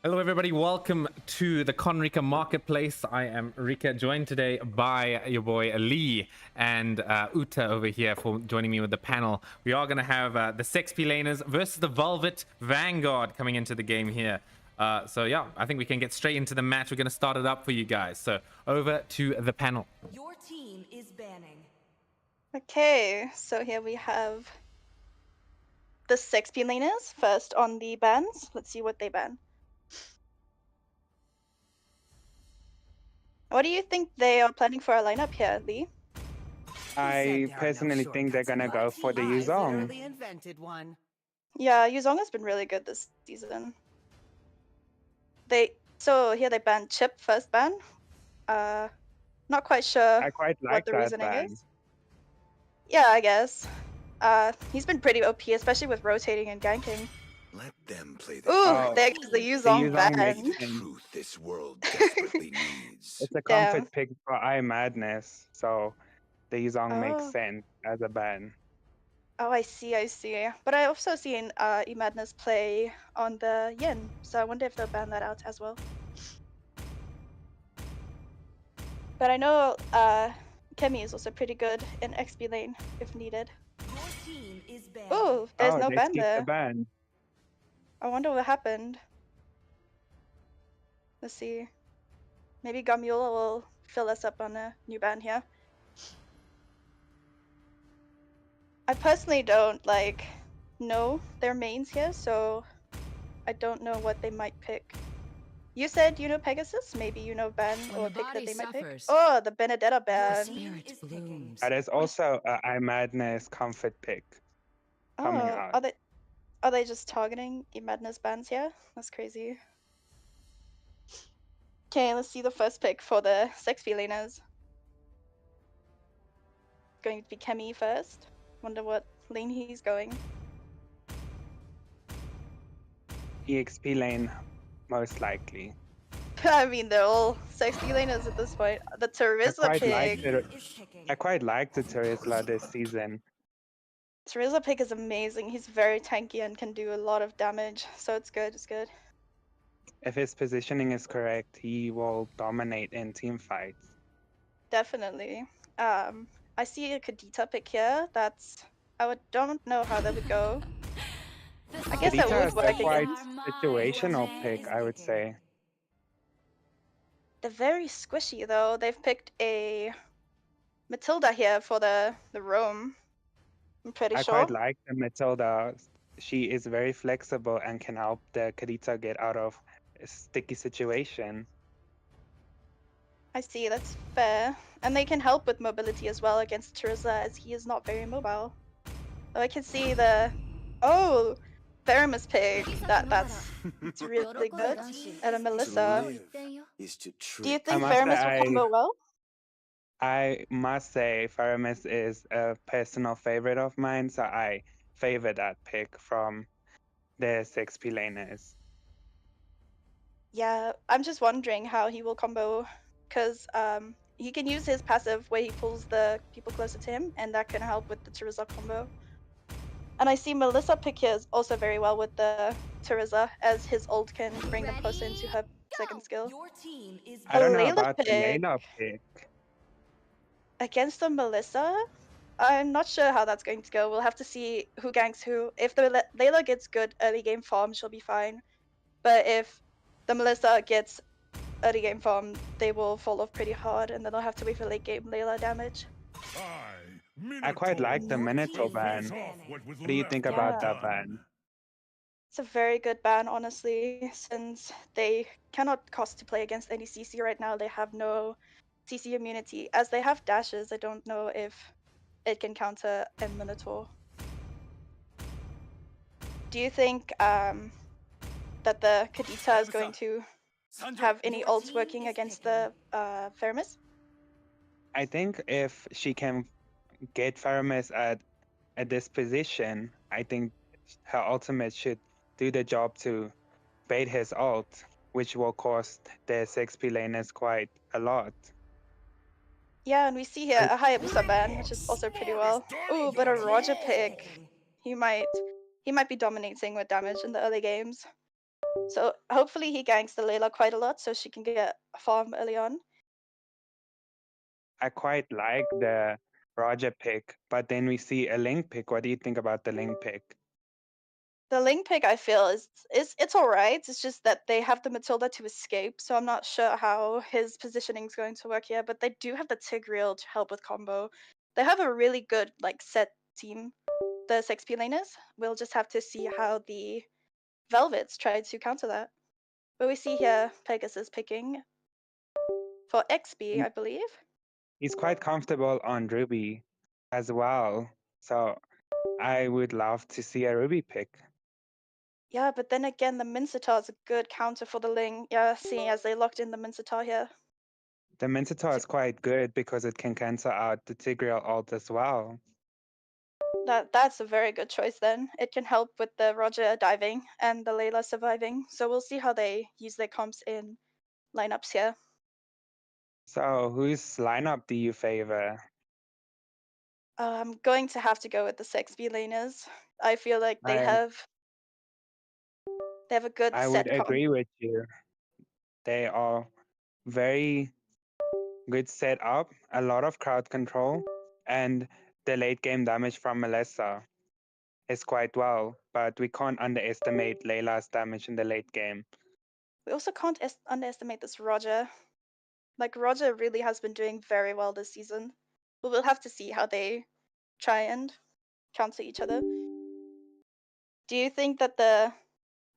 Hello everybody, welcome to the Kon-Rikka Marketplace. I am Rika, joined today by your boy Lee and Uta over here for joining me with the panel. We are going to have the Sexp laners versus the Velvet Vanguard coming into the game here. So yeah, I think we can get straight into the match. We're going to start it up for you guys. So over to the panel. Your team is banning. Okay, so here we have the Sexp laners first on the bans. Let's see what they ban. What do you think they are planning for a lineup here, Lee? I personally think they're gonna go for the Yuzong. Yeah, Yuzong has been really good this season. So here they banned Chip first ban. Not quite sure I quite like what the that reasoning ban. is. Yeah, I guess. He's been pretty OP, especially with rotating and ganking. Let them play the Ooh, there goes the Yuzong ban. makes the truth this world desperately needs. It's a Damn. comfort pick for Madness, so the Yuzong makes Oh. sense as a ban. Oh, I see. But I also seen Madness play on the Yin, so I wonder if they'll ban that out as well. But I know Kemi is also pretty good in XP lane if needed. Your team is banned. Oh, there's no they ban skipped there. the ban. I wonder what happened. Let's see. Maybe Gamula will fill us up on a new ban here. I personally don't know their mains here, so I don't know what they might pick. You said you know Pegasus? Maybe you know ban or pick that they might pick? Oh, the Benedetta ban. That is also a Madness comfort pick coming out. Are they just targeting Madness bans here? That's crazy. Okay, let's see the first pick for the Sexp laners. Going to be Kemi first. Wonder what lane he's going. EXP lane, most likely. I mean, they're all Sexp laners at this point. The Terizla pick. I quite like the Terizla this season. Terizla pick is amazing. He's very tanky and can do a lot of damage, so it's good. It's good. If his positioning is correct, he will dominate in team fights. Definitely. I see a Kadita pick here. Don't know how that would go. I guess that Kadita would is work a quite against. situational pick, I would say. They're very squishy though. They've picked a Matilda here for the roam. I'm pretty sure. I quite like the Matilda. She is very flexible and can help the Kadita get out of a sticky situation. I see, that's fair. And they can help with mobility as well against Terizla, as he is not very mobile. Though I can see the Theramis pick. That's really good. And a Melissa. Do you think Theramis will combo well? I must say Theramis is a personal favorite of mine, so I favor that pick from the Sexp laners. Yeah, I'm just wondering how he will combo, because he can use his passive where he pulls the people closer to him, and that can help with the Terizla combo. And I see Melissa pick here is also very well with the Terizla, as his ult can bring them closer into her second skill. Your team is I don't know Layla about the Layla pick. Against the Melissa, I'm not sure how that's going to go. We'll have to see who ganks who. If the Layla gets good early game farm, she'll be fine. But if the Melissa gets early game farm, they will fall off pretty hard, and then they'll have to wait for late game Layla damage. I quite like the Minotaur ban. What do you think about that ban? It's a very good ban, honestly, since they cannot cost to play against any CC right now. They have no CC immunity. As they have dashes, I don't know if it can counter a Minotaur. Do you think that the Kadita is going to have any ults working against the Theramis? I think if she can get Theramis at this position, I think her ultimate should do the job to bait his ult, which will cost the Sexp laners quite a lot. Yeah, and we see here a Hayabusa ban, which is also pretty well. Ooh, but a Roger pick. He might be dominating with damage in the early games. So hopefully he ganks the Layla quite a lot so she can get a farm early on. I quite like the Roger pick, but then we see a Ling pick. What do you think about the Ling pick? The Ling pick I feel is it's alright. It's just that they have the Matilda to escape, so I'm not sure how his positioning is going to work here. But they do have the Tigreal to help with combo. They have a really good like set team, the XP laners. We'll just have to see how the Velvets try to counter that. But we see here Pegasus picking for XP, I believe. He's quite comfortable on Ruby as well. So I would love to see a Ruby pick. Yeah, but then again, the Mincetar is a good counter for the Ling. Yeah, seeing as they locked in the Mincetar here. The Minotaur is quite good because it can cancel out the Tigreal ult as well. That's a very good choice then. It can help with the Roger diving and the Layla surviving. So we'll see how they use their comps in lineups here. So whose lineup do you favor? I'm going to have to go with the XP laners. I feel like they I have a good I would set comp. agree with you. They are very good setup, a lot of crowd control, and the late game damage from Melissa is quite well, but we can't underestimate Layla's damage in the late game. We also can't underestimate this Roger. Like Roger really has been doing very well this season. But we'll have to see how they try and counter each other. Do you think that the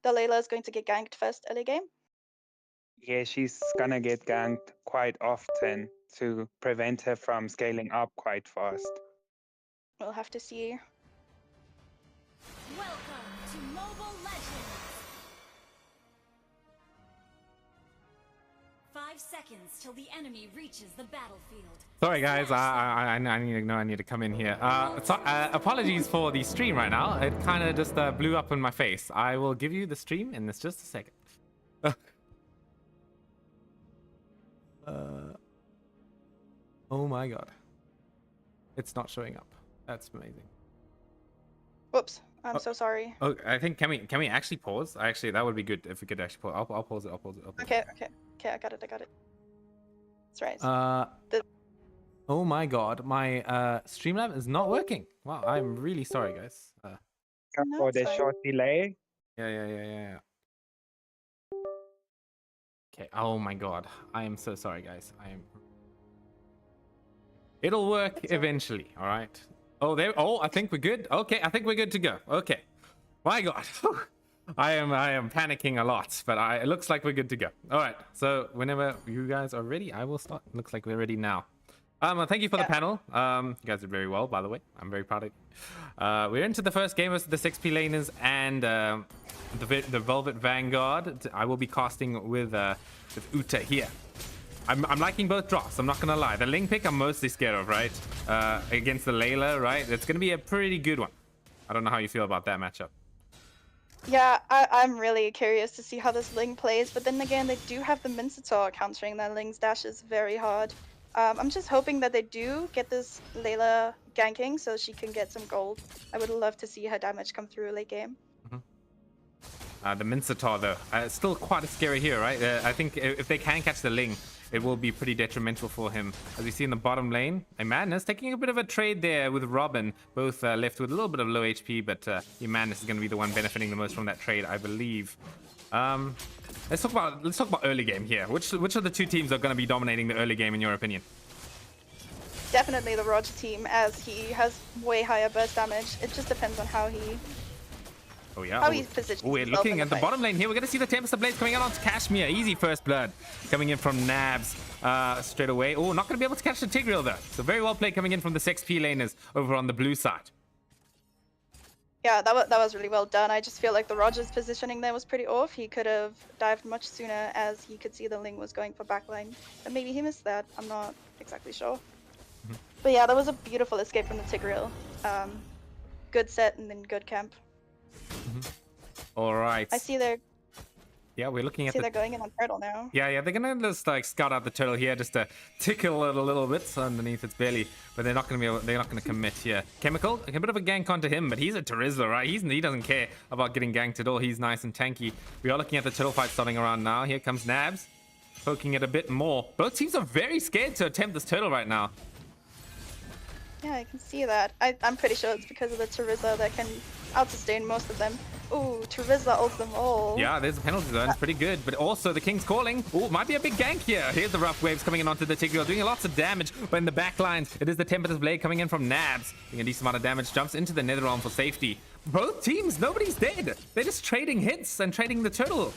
Layla is going to get ganked first early game? Yeah, she's gonna get ganked quite often to prevent her from scaling up quite fast. We'll have to see. Welcome to Mobile Legends! 5 seconds till the enemy reaches the battlefield. Sorry guys, I need to come in here. Apologies for the stream right now. It kind of just blew up in my face. I will give you the stream in just a second. Oh my god, it's not showing up. That's amazing. Whoops, I'm so sorry. Oh, I think can we actually pause? Actually, that would be good if we could actually pause. I'll pause it. I'll pause it. Okay, I got it. That's right. Oh my god, my Streamlab is not working. Wow, I'm really sorry, guys. No, For it's the fine. short delay, Yeah. Okay. Oh my god, I am so sorry, guys. It'll work eventually. All right. Oh, there. Oh, I think we're good. Okay, I think we're good to go. Okay. My god. I am panicking a lot, but it looks like we're good to go. All right. So whenever you guys are ready, I will start. Looks like we're ready now. Thank you for the panel. You guys did very well, by the way. I'm very proud of you. We're into the first game of the 6P laners and the Velvet Vanguard. I will be casting with Uta here. I'm liking both drops. I'm not gonna lie. The Ling pick I'm mostly scared of, right? Against the Layla, right? It's gonna be a pretty good one. I don't know how you feel about that matchup. Yeah, I'm really curious to see how this Ling plays, but then again, they do have the Mincetar countering that Ling's dash is very hard. I'm just hoping that they do get this Layla ganking so she can get some gold. I would love to see her damage come through late game. The Mincetar, though, still quite a scary hero, right? I think if they can catch the Ling, it will be pretty detrimental for him. As we see in the bottom lane, a Madness taking a bit of a trade there with Robin, both left with a little bit of low HP, but Madness is going to be the one benefiting the most from that trade, I believe. Let's talk about early game here. Which of the two teams are going to be dominating the early game in your opinion? Definitely the Roger team, as he has way higher burst damage. It just depends on how he Oh yeah. how he's positioned. We're looking at the bottom lane here. We're going to see the Tempest of Blades coming out onto Kashmir. Easy first blood coming in from Nabs straight away. Oh, not going to be able to catch the Tigreal though. So very well played coming in from the 6P laners over on the blue side. Yeah, that was really well done. I just feel like the Roger's positioning there was pretty off. He could have dived much sooner, as he could see the Ling was going for backline. But maybe he missed that. I'm not exactly sure. But yeah, that was a beautiful escape from the Tigreal. Good set and then good camp. All right. I see they're Yeah, we're looking at See, the they're going in on turtle now. Yeah, they're gonna just like scout out the turtle here, just to tickle it a little bit underneath its belly, but they're not gonna be able. They're not gonna commit here. Chemical, a bit of a gank onto him, but he's a Terizla, right? He doesn't care about getting ganked at all. He's nice and tanky. We are looking at the turtle fight starting around now. Here comes Nabs, poking it a bit more. Both teams are very scared to attempt this turtle right now. Yeah, I can see that. I'm pretty sure it's because of the Terizla that can out-sustain most of them. Ooh, Terizla ults them all. Yeah, there's a penalty zone. It's pretty good. But also the King's calling. Ooh, might be a big gank here. Here's the rough waves coming in onto the Tigreal, doing lots of damage. But in the back lines, it is the Tempest Blade coming in from Nabs. Doing a decent amount of damage. Jumps into the Nether Realm for safety. Both teams, nobody's dead. They're just trading hits and trading the turtle.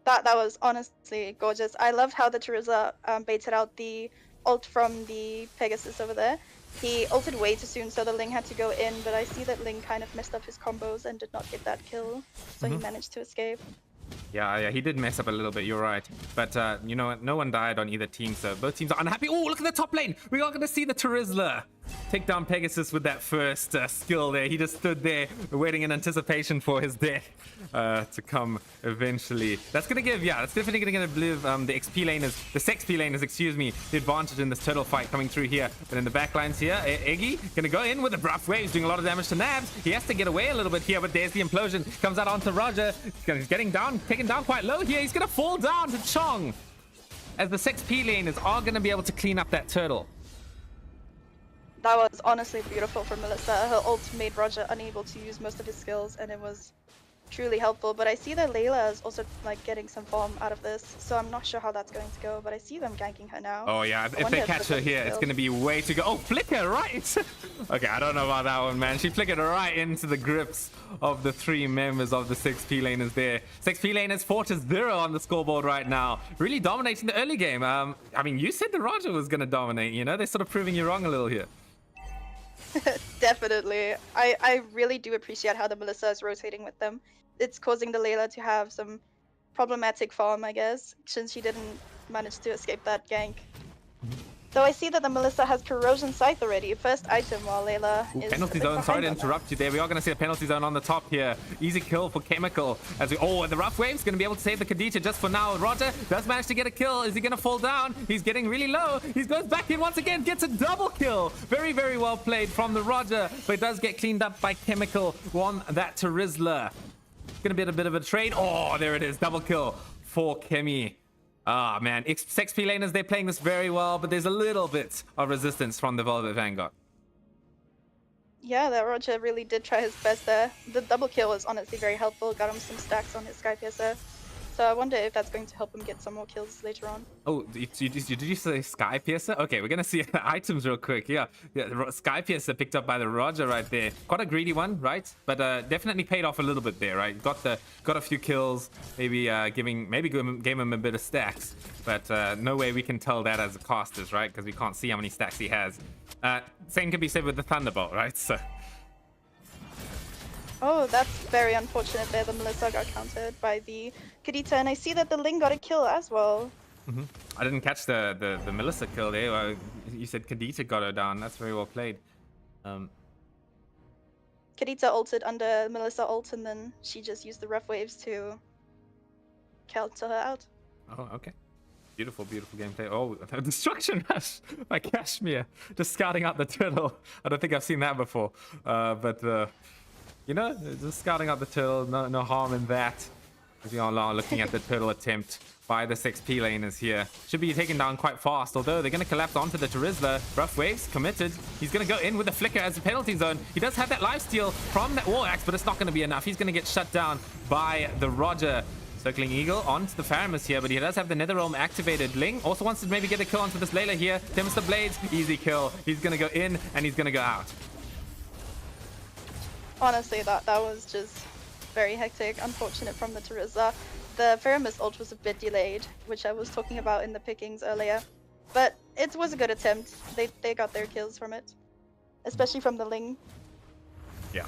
That was honestly gorgeous. I loved how the Terizla baited out the ult from the Pegasus over there. He ulted way too soon, so the Ling had to go in, but I see that Ling kind of messed up his combos and did not get that kill, so he managed to escape. Yeah, he did mess up a little bit, you're right. But, you know what? No one died on either team, so both teams are unhappy. Oh, look at the top lane! We are going to see the Terizla take down Pegasus with that first skill there. He just stood there waiting in anticipation for his death to come eventually. That's going to give, that's definitely going to give the XP laners, the Sex P laners, excuse me, the advantage in this turtle fight coming through here. But in the back lines here, Eggy going to go in with the rough waves, doing a lot of damage to Nabs. He has to get away a little bit here, but there's the implosion. Comes out onto Roger. He's getting down, taken down quite low here. He's going to fall down to Chong, as the Sex P laners are going to be able to clean up that turtle. That was honestly beautiful for Melissa. Her ult made Roger unable to use most of his skills, and it was truly helpful. But I see that Layla is also like getting some farm out of this, so I'm not sure how that's going to go, but I see them ganking her now. Oh yeah, if they catch her here, it's going to be way to go. Oh, flicker, right. Okay, I don't know about that one, man. She flickered right into the grips of the three members of the 6P laners there. 6P laners 4-0 on the scoreboard right now, really dominating the early game. I mean, you said the Roger was going to dominate, you know? They're sort of proving you wrong a little here. Definitely. I really do appreciate how the Melissa is rotating with them. It's causing the Layla to have some problematic farm, I guess, since she didn't manage to escape that gank. Though I see that the Melissa has Corrosion Scythe already, first item, while Layla is penalty zone, sorry to interrupt you there. We are going to see a penalty zone on the top here. Easy kill for Chemical. As we, and the rough wave's going to be able to save the Khadija just for now. Roger does manage to get a kill. Is he going to fall down? He's getting really low. He goes back in once again, gets a double kill. Very, very well played from the Roger, but it does get cleaned up by Chemical on that Terizla. Going to be a bit of a trade. Oh, there it is. Double kill for Kemi. Ah, man. Sex P laners, they're playing this very well, but there's a little bit of resistance from the Velvet Vanguard. Yeah, that Roger really did try his best there. The double kill was honestly very helpful. Got him some stacks on his Sky Piercer. So I wonder if that's going to help him get some more kills later on. Oh, did you say Sky Piercer? Okay, we're going to see items real quick. Yeah, Sky Piercer picked up by the Roger right there. Quite a greedy one, right? But definitely paid off a little bit there, right? Got a few kills, maybe gave him a bit of stacks. But no way we can tell that as casters, right? Because we can't see how many stacks he has. Same can be said with the Thunderbolt, right? So. Oh, that's very unfortunate there. The Melissa got countered by the Khadija, and I see that the Ling got a kill as well. I didn't catch the Melissa kill there. You said Khadija got her down. That's very well played. Khadija ulted under Melissa ult, and then she just used the rough waves to counter her out. Oh, okay. Beautiful, beautiful gameplay. Oh, Destruction Rush by Kashmir. Just scouting out the turtle. I don't think I've seen that before. You know, just scouting out the turtle, no harm in that. As we are looking at the turtle attempt by the 6P laners here. Should be taken down quite fast, although they're going to collapse onto the Terizla. Rough waves, committed. He's going to go in with the flicker as a penalty zone. He does have that lifesteal from that War Axe, but it's not going to be enough. He's going to get shut down by the Roger. Circling Eagle onto the Faramus here, but he does have the Nether Realm activated. Ling also wants to maybe get a kill onto this Layla here. Tempest the Blades, easy kill. He's going to go in and he's going to go out. Honestly, that was just very hectic, unfortunate from the Terizla. The Faramus ult was a bit delayed, which I was talking about in the pickings earlier. But it was a good attempt. They got their kills from it, especially from the Ling. Yeah.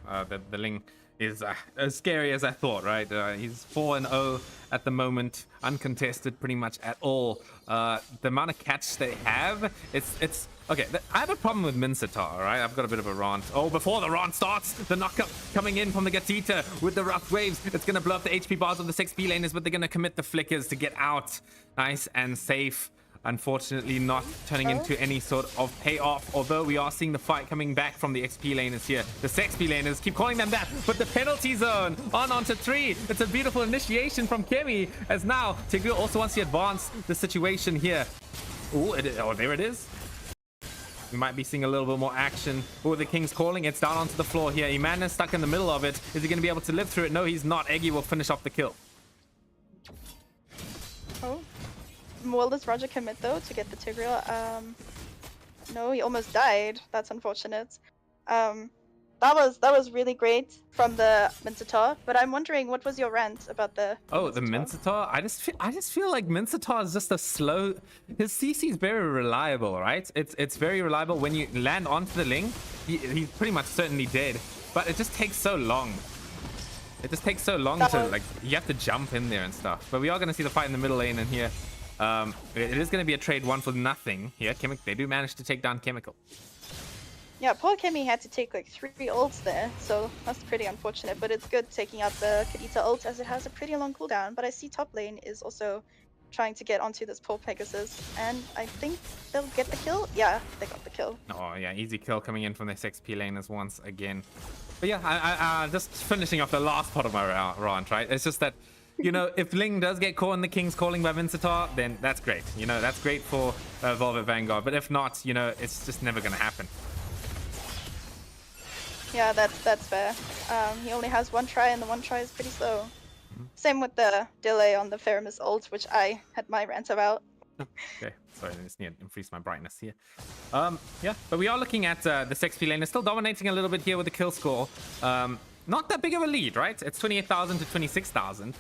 The Ling is as scary as I thought, right? He's 4-0 at the moment, uncontested pretty much at all. The amount of catch they have, it's okay. I have a problem with Mincetar, right? I've got a bit of a rant. Oh, before the rant starts, the knockup coming in from the Gatita with the rough waves. It's gonna blow up the HP bars of the 6P laners, but they're gonna commit the flickers to get out, nice and safe. Unfortunately, not turning into any sort of payoff, although we are seeing the fight coming back from the XP laners here. The XP laners keep calling them that, but the penalty zone onto 3. It's a beautiful initiation from Kemi, as now Tigreal also wants to advance the situation here. Ooh, oh, there it is. We might be seeing a little bit more action. Oh, the King's calling. It's down onto the floor here. Iman is stuck in the middle of it. Is he going to be able to live through it? No, he's not. Eggy will finish off the kill. Oh. Will this Roger commit though to get the Tigreal? No, he almost died. That's unfortunate. That was really great from the Mincetar, but I'm wondering, what was your rant about the the Mincetar? I just feel like Mincetar is just a slow. His CC is very reliable, right? It's very reliable. When you land onto the Ling, he's pretty much certainly dead. But it just takes so long. It just takes so long to like, you have to jump in there and stuff. But we are gonna see the fight in the middle lane, and here it is going to be a trade 1 for nothing here. They do manage to take down Chemical. Yeah, poor Kemi had to take like 3 ults there, so that's pretty unfortunate. But it's good taking out the Kadita ult, as it has a pretty long cooldown. But I see top lane is also trying to get onto this poor Pegasus, and I think they'll get the kill. Yeah, they got the kill. Oh yeah, easy kill coming in from the 6P laners once again. But yeah, I just finishing off the last part of my rant, right? It's just that, you know, if Ling does get caught in the King's calling by Mincetar, then that's great. You know, that's great for Velvet Vanguard. But if not, you know, it's just never going to happen. Yeah, that's fair. He only has 1 try, and the 1 try is pretty slow. Same with the delay on the Feramis ult, which I had my rant about. Okay, sorry, I just need to increase my brightness here. Yeah, but we are looking at the 6P lane. It's still dominating a little bit here with the kill score. Not that big of a lead, right? It's 28,000 to 26,000.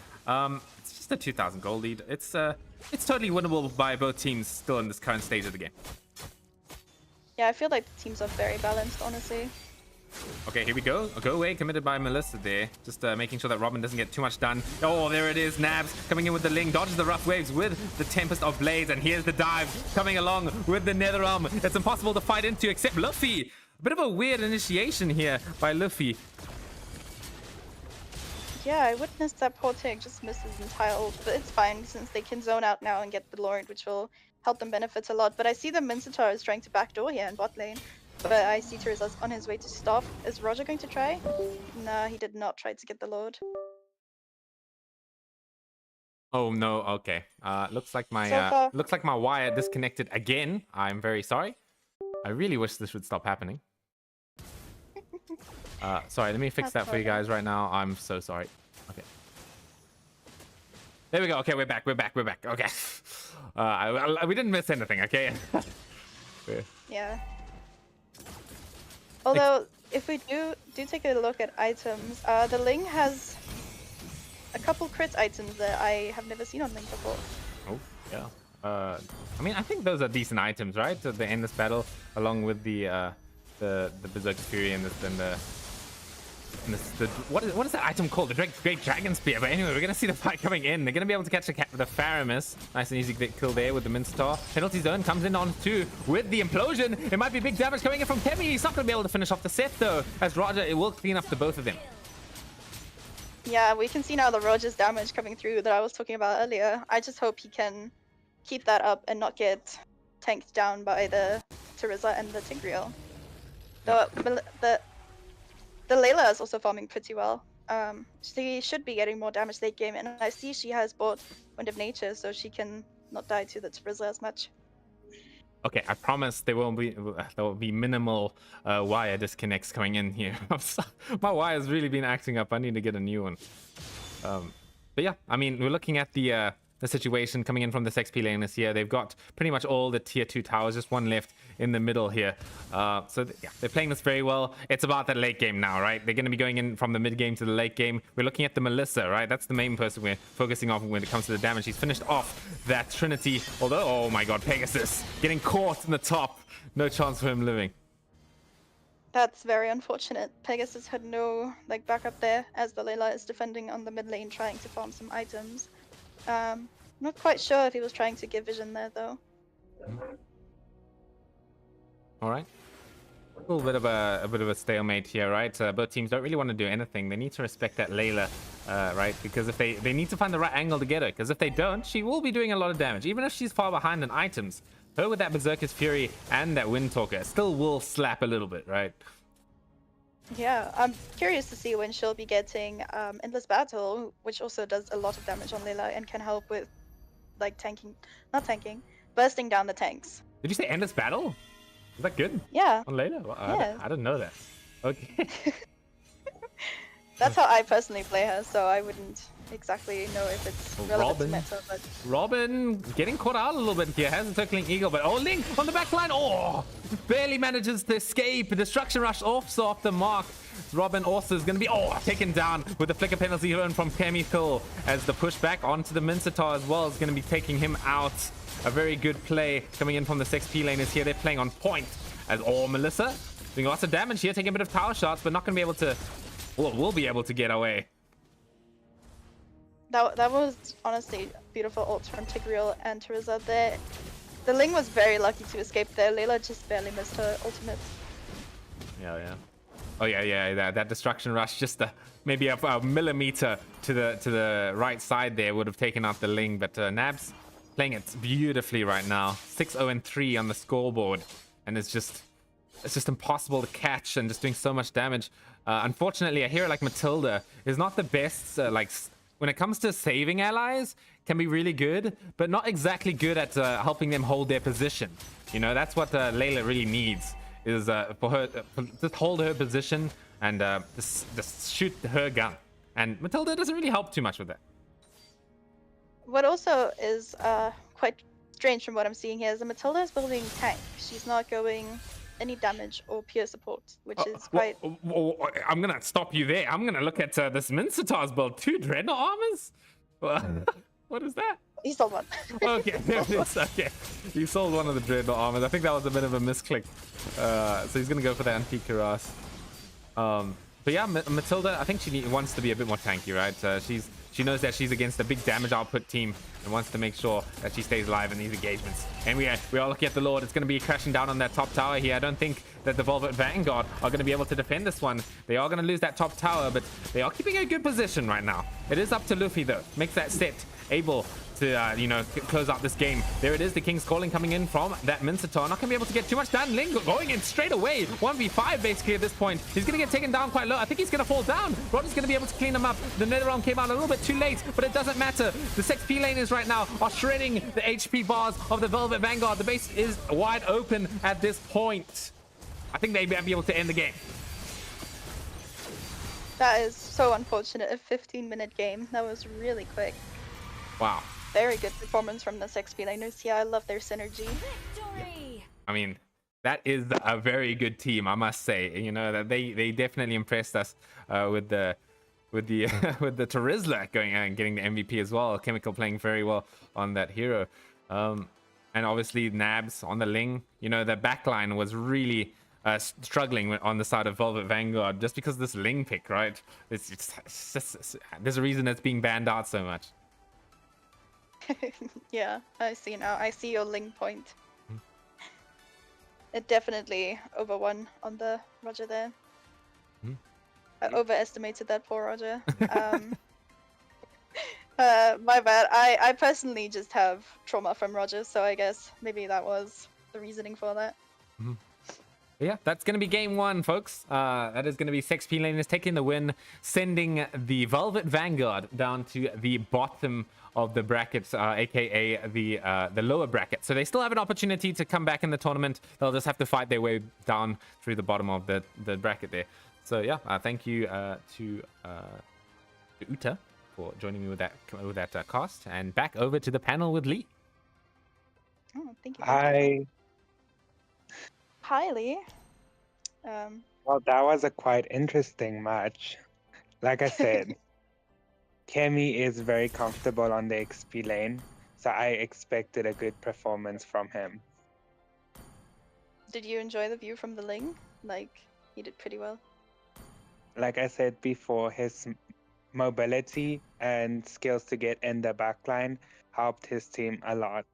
It's just a 2,000 gold lead. It's totally winnable by both teams still in this current stage of the game. Yeah, I feel like the teams are very balanced, honestly. Okay, here we go. A go away committed by Melissa there. Just making sure that Robin doesn't get too much done. Oh, there it is. Nabs coming in with the Ling. Dodges the rough waves with the Tempest of Blades. And here's the dive coming along with the Netherrealm. It's impossible to fight into except Luffy. A bit of a weird initiation here by Luffy. Yeah, I witnessed that poor Tig just miss his entire ult, but it's fine since they can zone out now and get the Lord, which will help them benefit a lot. But I see the Mincetar is trying to backdoor here in bot lane. But I see Teresa's on his way to stop. Is Roger going to try? Nah, he did not try to get the Lord. Oh no, okay. Looks like my wire disconnected again. I'm very sorry. I really wish this would stop happening. Sorry, let me fix that for you guys right now. I'm so sorry. Okay. There we go. Okay, we're back. Okay. We didn't miss anything, okay? Yeah. Although, if we do take a look at items, the Ling has a couple crit items that I have never seen on Ling before. Oh, yeah. I mean, I think those are decent items, right? To end this battle, along with the Berserk Fury and what is that item called? The Great Dragon Spear. But anyway, we're gonna see the fight coming in. They're gonna be able to catch the Faramis. Nice and easy kill there with the Mincetar. Penalty zone comes in on 2 with the implosion. It might be big damage coming in from Kemi. He's not gonna be able to finish off the set though, as Roger, it will clean up the both of them. Yeah, we can see now the Roger's damage coming through that I was talking about earlier. I just hope he can keep that up and not get tanked down by the Teresa and the Tigreal. The Layla is also farming pretty well. She should be getting more damage late game, and I see she has bought Wind of Nature, so she can not die to the Teresa as much. Okay, I promise there will be minimal wire disconnects coming in here. My wire's really been acting up. I need to get a new one. But yeah, I mean, we're looking at the situation coming in from the XP laners here. They've got pretty much all the tier 2 towers, just one left in the middle here. Yeah, they're playing this very well. It's about that late game now, right? They're going to be going in from the mid game to the late game. We're looking at the Melissa, right? That's the main person we're focusing on when it comes to the damage. He's finished off that Trinity, although, oh my god, Pegasus getting caught in the top. No chance for him living. That's very unfortunate. Pegasus had no like backup there, as the Layla is defending on the mid lane, trying to farm some items. Not quite sure if he was trying to give vision there though. All right. A little bit of a stalemate here, right? Both teams don't really want to do anything. They need to respect that Layla, right? Because if they need to find the right angle to get her. Because if they don't, she will be doing a lot of damage, even if she's far behind in items. Her with that Berserker's Fury and that Wind Talker still will slap a little bit, right? Yeah, I'm curious to see when she'll be getting Endless Battle, which also does a lot of damage on Layla and can help with like not tanking, bursting down the tanks. Did you say Endless Battle? Is that good? Yeah. On Layla? Well, Yes. I didn't know that. Okay. That's how I personally play her, so I wouldn't exactly know if it's relevant to meta, but Robin getting caught out a little bit here. Has a circling eagle, but oh, Link on the back line. Oh, barely manages to escape. Destruction Rush off the mark. Robin also is going to be taken down with the flicker penalty earned from Chemical, as the pushback onto the Mincetar as well is going to be taking him out. A very good play coming in from the 6P lane is here. They're playing on point as Melissa doing lots of damage here, taking a bit of tower shots, but not going to be able to. Well, we'll be able to get away. that was honestly beautiful ults from Tigreal and Teresa there. The Ling was very lucky to escape there. Layla just barely missed her ultimate. Yeah. Oh yeah. That destruction rush, just maybe a millimeter to the right side there would have taken out the Ling, but Nabs playing it beautifully right now. 6-0-3 on the scoreboard, and it's just impossible to catch and just doing so much damage. Unfortunately, a hero like Matilda is not the best. When it comes to saving allies, can be really good, but not exactly good at helping them hold their position. You know, that's what Layla really needs, is for her just hold her position and just shoot her gun. And Matilda doesn't really help too much with that. What also is quite strange from what I'm seeing here is that Matilda is building tank. She's not going any damage or pure support, which is quite... I'm gonna stop you there. I'm gonna look at this Mincetar's build. 2 Dreadnought armors? What is that? He sold one. Okay, there it is. Okay, he sold one of the Dreadnought armors. I think that was a bit of a misclick. So he's gonna go for the anti-Karas. But yeah, Matilda, I think she wants to be a bit more tanky, right? She knows that she's against a big damage output team and wants to make sure that she stays alive in these engagements. And we are looking at the Lord. It's going to be crashing down on that top tower here. I don't think that the Velvet Vanguard are going to be able to defend this one. They are going to lose that top tower, but they are keeping a good position right now. It is up to Luffy, though. Makes that set able to, close out this game. There it is, the King's Calling coming in from that Mincetar. Not going to be able to get too much done. Ling going in straight away. 1v5 basically at this point. He's going to get taken down quite low. I think he's going to fall down. Roger's going to be able to clean him up. The Netherrealm came out a little bit too late, but it doesn't matter. The 6P laners right now are shredding the HP bars of the Velvet Vanguard. The base is wide open at this point. I think they may be able to end the game. That is so unfortunate. A 15-minute game. That was really quick. Wow. Very good performance from the 6P laners here. I love their synergy. Victory! I mean, that is a very good team, I must say. You know, that they definitely impressed us with the with the Terizla going and getting the MVP as well. Chemical playing very well on that hero, and obviously Nabs on the Ling. You know, the backline was really struggling on the side of Velvet Vanguard just because of this Ling pick, right? It's just, there's a reason it's being banned out so much. Yeah, I see now. I see your Ling point. It definitely overwon on the Roger there. I overestimated that poor Roger. My bad. I personally just have trauma from Roger, so I guess maybe that was the reasoning for that. Yeah, that's going to be game 1, folks. That is going to be 6P laners taking the win, sending the Velvet Vanguard down to the bottom of the brackets, aka the lower bracket. So they still have an opportunity to come back in the tournament. They'll just have to fight their way down through the bottom of the bracket there. So yeah, thank you to Uta for joining me with that cast, and back over to the panel with Lee. Oh, thank you. Hi. Hi, Lee. Well, that was a quite interesting match. Like I said, Kemi is very comfortable on the XP lane, so I expected a good performance from him. Did you enjoy the view from the Ling? Like, he did pretty well. Like I said before, his mobility and skills to get in the backline helped his team a lot.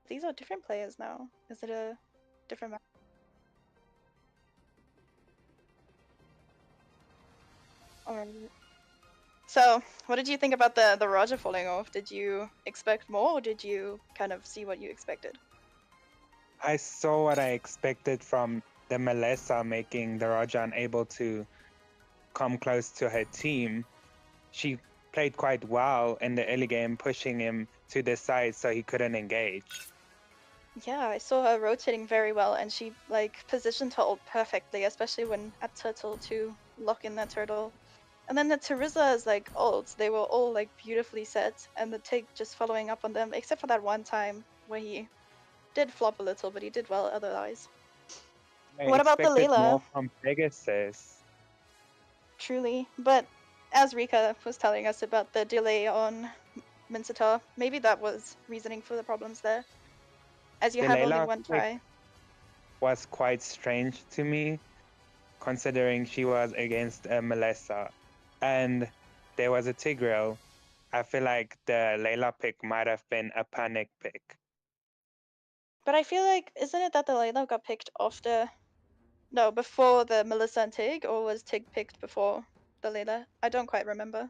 These are different players now. Is it a different map? Alright. So, what did you think about the Roger falling off? Did you expect more, or did you kind of see what you expected? I saw what I expected from the Melissa making the Roger unable to come close to her team. She played quite well in the early game, pushing him to the side so he couldn't engage. Yeah, I saw her rotating very well, and she like positioned her ult perfectly, especially when at turtle to lock in that turtle. And then the Terizla's like ults, they were all like beautifully set, and the Tig just following up on them, except for that one time where he did flop a little, but he did well otherwise. I What about the expected Layla? more from Pegasus. Truly, but as Rika was telling us about the delay on Mincetar, maybe that was reasoning for the problems there, as you The have only Layla one pick try. was quite strange to me, considering she was against a Melissa. And there was a Tigreal. I feel like the Layla pick might have been a panic pick. But I feel like, isn't it that the Layla got picked after, no, before the Melissa and Tig, or was Tig picked before the Layla? I don't quite remember.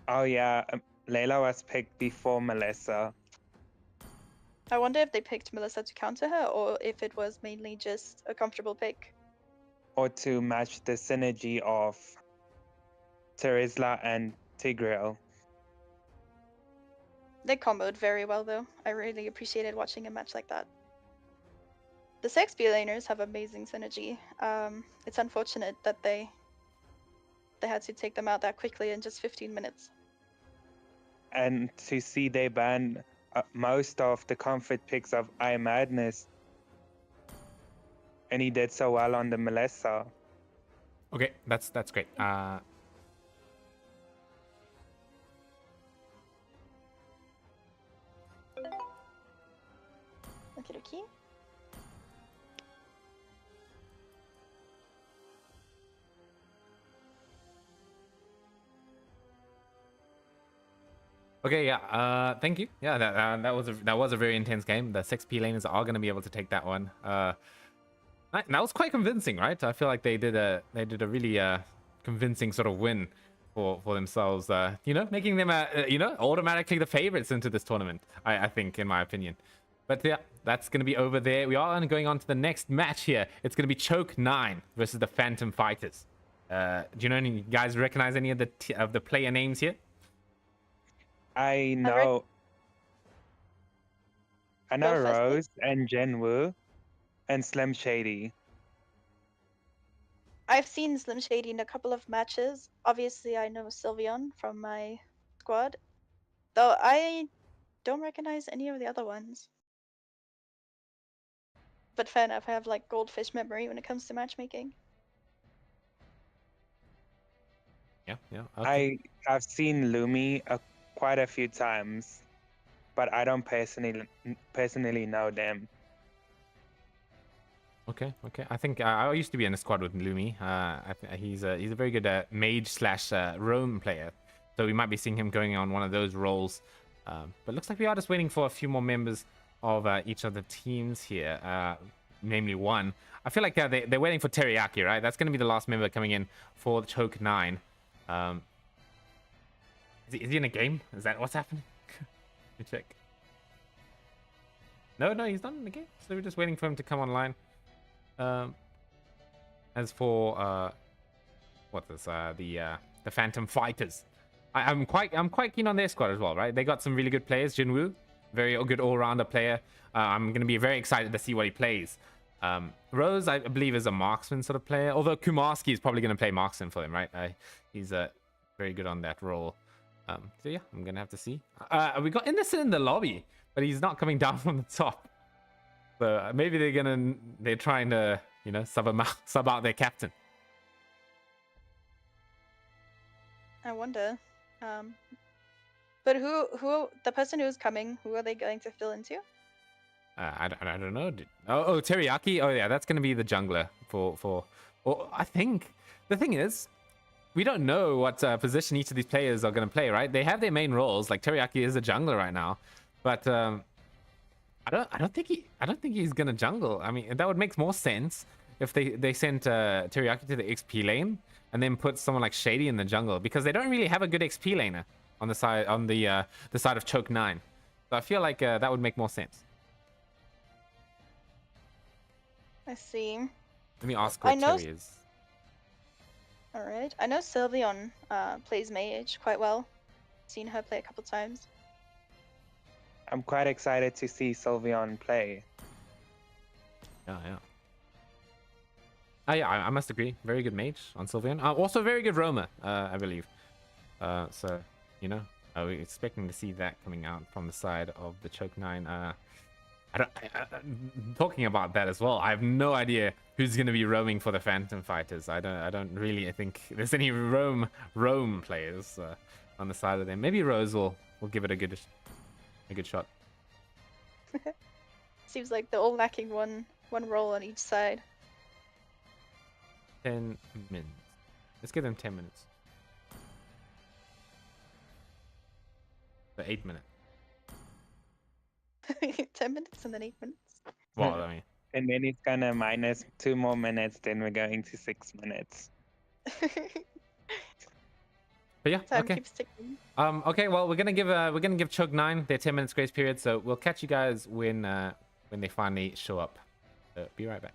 Oh yeah, Layla was picked before Melissa. I wonder if they picked Melissa to counter her, or if it was mainly just a comfortable pick. Or to match the synergy of Terizla and Tigreal. They comboed very well, though. I really appreciated watching a match like that. The Sex-B laners have amazing synergy. It's unfortunate that they had to take them out that quickly in just 15 minutes. And to see they ban most of the comfort picks of I Madness, and he did so well on the Melissa. Okay, that's great. Okie dokie. Okay, yeah. Thank you. Yeah, that was a very intense game. The 6P laners are going to be able to take that one. That was quite convincing, right? I feel like they did a really convincing sort of win for themselves. You know, making them you know, automatically the favorites into this tournament. I think, in my opinion. But yeah, that's going to be over there. We are going on to the next match here. It's going to be Choke 9 versus the Phantom Fighters. Do you know any guys recognize any of the player names here? I know Go first, Rose and Jinwoo and Slim Shady. I've seen Slim Shady in a couple of matches. Obviously, I know Sylveon from my squad, though I don't recognize any of the other ones. But fair enough, I have like goldfish memory when it comes to matchmaking. Yeah, yeah. Okay. I have seen Lumi quite a few times, but I don't personally know them. Okay, okay. I think I used to be in a squad with Lumi. He's a very good mage slash roam player, so we might be seeing him going on one of those roles. But looks like we are just waiting for a few more members of each of the teams here, namely one. I feel like they're waiting for Teriyaki, right? That's going to be the last member coming in for the Choke 9. Is he in a game? Is that what's happening? Let me check. No, he's not in the game. So we're just waiting for him to come online. As for what is the Phantom Fighters, I'm quite keen on their squad as well, right? They got some really good players. Jinwoo, very good all-rounder player. I'm gonna be very excited to see what he plays. Rose, I believe, is a marksman sort of player, although Kumarski is probably gonna play marksman for him, right? He's very good on that role. So yeah, I'm gonna have to see. We got Innocent in the lobby, but he's not coming down from the top. So maybe they're trying to, you know, sub out their captain. I wonder. But who the person who's coming, who are they going to fill into? I don't know. Oh, Teriyaki. Oh yeah, that's gonna be the jungler for. Or I think the thing is, we don't know what position each of these players are gonna play. Right? They have their main roles. Like Teriyaki is a jungler right now, but I don't think he's gonna jungle. I mean, that would make more sense if they sent Teriyaki to the XP lane and then put someone like Shady in the jungle, because they don't really have a good XP laner on the side the side of Choke 9. So I feel like that would make more sense. I see. Let me ask I what know- Terry is. Alright. I know Sylveon plays mage quite well. Seen her play a couple times. I'm quite excited to see Sylveon play. Yeah. Oh yeah, I must agree. Very good mage on Sylveon. Also very good roamer, I believe. So, you know, I was expecting to see that coming out from the side of the Choke 9. Talking about that as well, I have no idea who's going to be roaming for the Phantom Fighters. I don't really think there's any roam players on the side of them. Maybe Rose will give it a good shot. Seems like they're all lacking one role on each side. 10 minutes. Let's give them 10 minutes. So 8 minutes. 10 minutes and then 8 minutes. Well, I mean, And then it's gonna minus 2 more minutes, then we're going to 6 minutes. but yeah, Time okay. keeps ticking. Okay, well, we're gonna give Choke 9 their 10 minutes grace period, so we'll catch you guys when they finally show up. Be right back.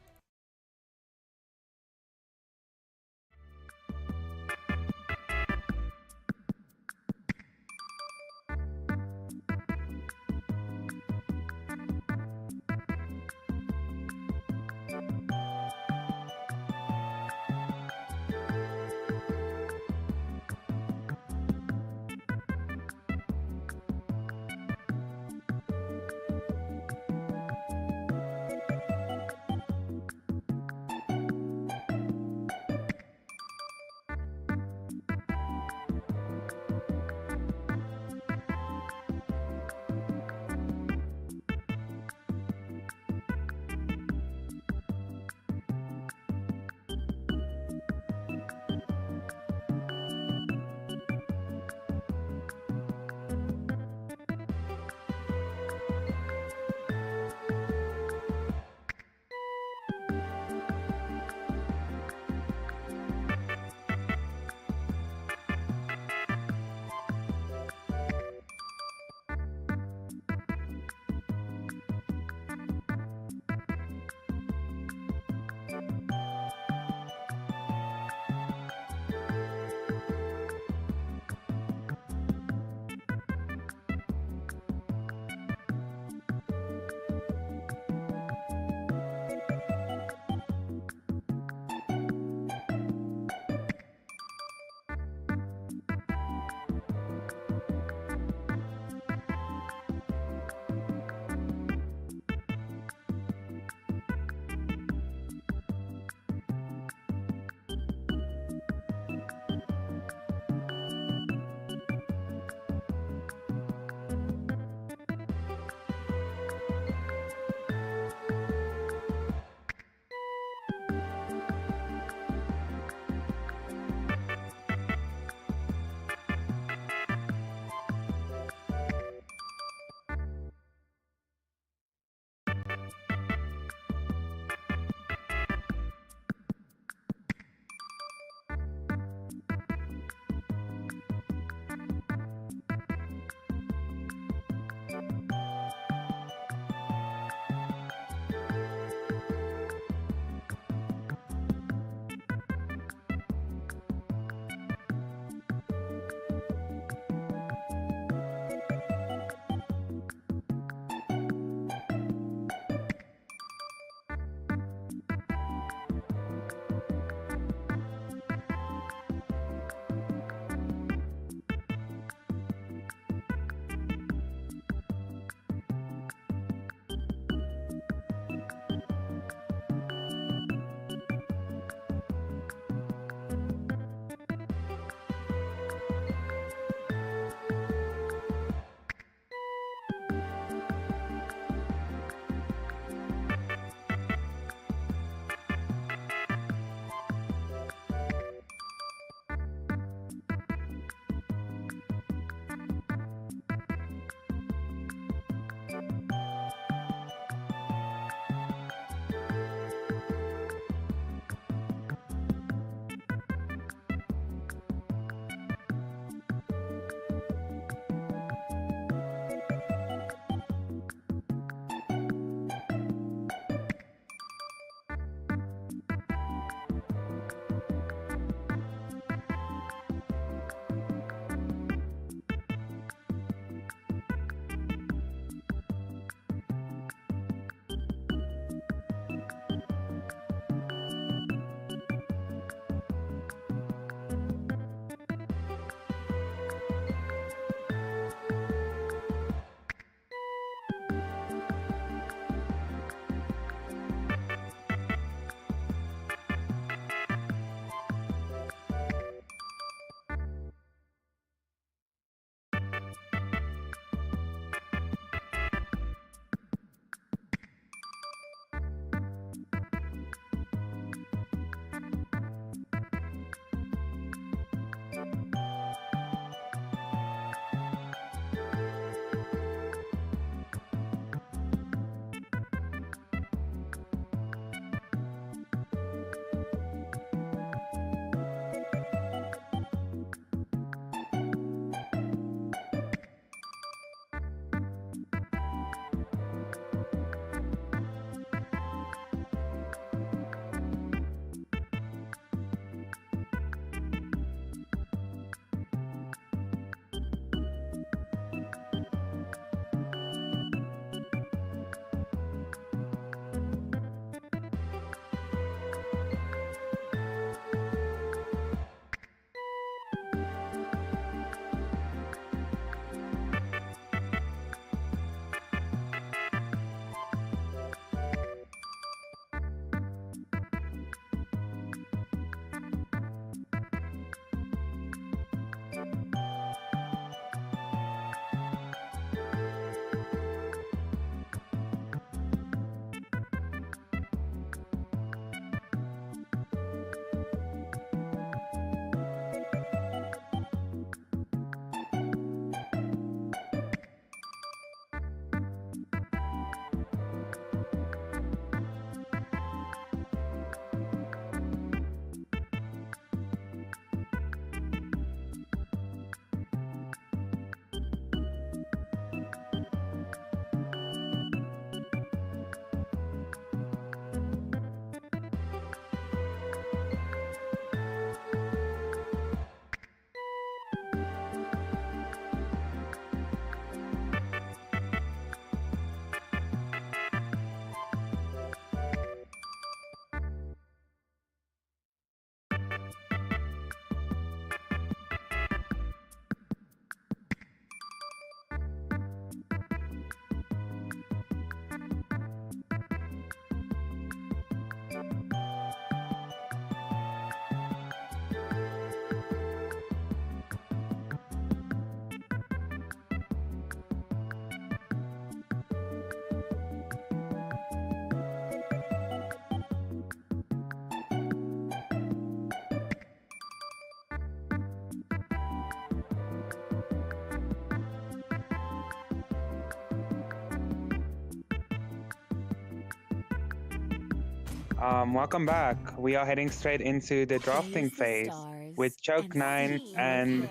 Welcome back. We are heading straight into the drafting phase with Choke 9 and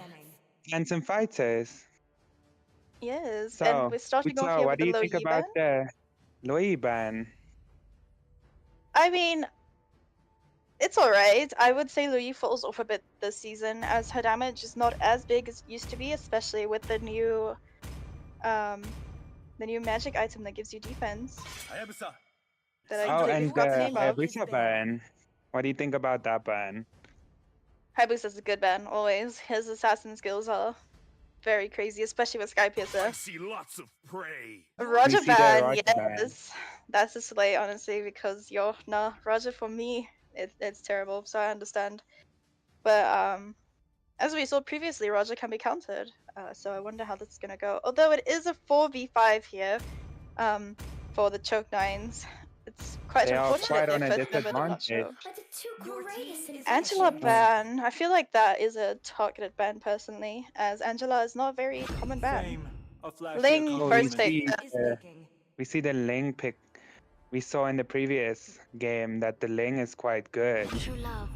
Phantom Fighters. Yes, and So, we're starting off Uta, here what with do the you low think Yi about ban. the Loi ban? I mean, it's alright. I would say Louis falls off a bit this season as her damage is not as big as it used to be, especially with the new magic item that gives you defense. That I Oh, completely and forgot the the name of. Hayabusa ban. What do you think about that ban? Hayabusa's a good ban, always. His assassin skills are very crazy, especially with Sky Piercer. see lots of prey. Roger see the ban, Roger ban. yes. That's a slay, honestly, because Roger for me, it's terrible, so I understand. But as we saw previously, Roger can be countered, so I wonder how this is gonna go. Although it is a 4v5 here, for the Choke Nines, it's quite They are unfortunate quite they on a put them in a not disadvantage. choke. Angela ban, I feel like that is a targeted ban personally, as Angela is not a very common ban. Ling Oh, first pick. we see the Ling pick. We saw in the previous game that the Ling is quite good. True love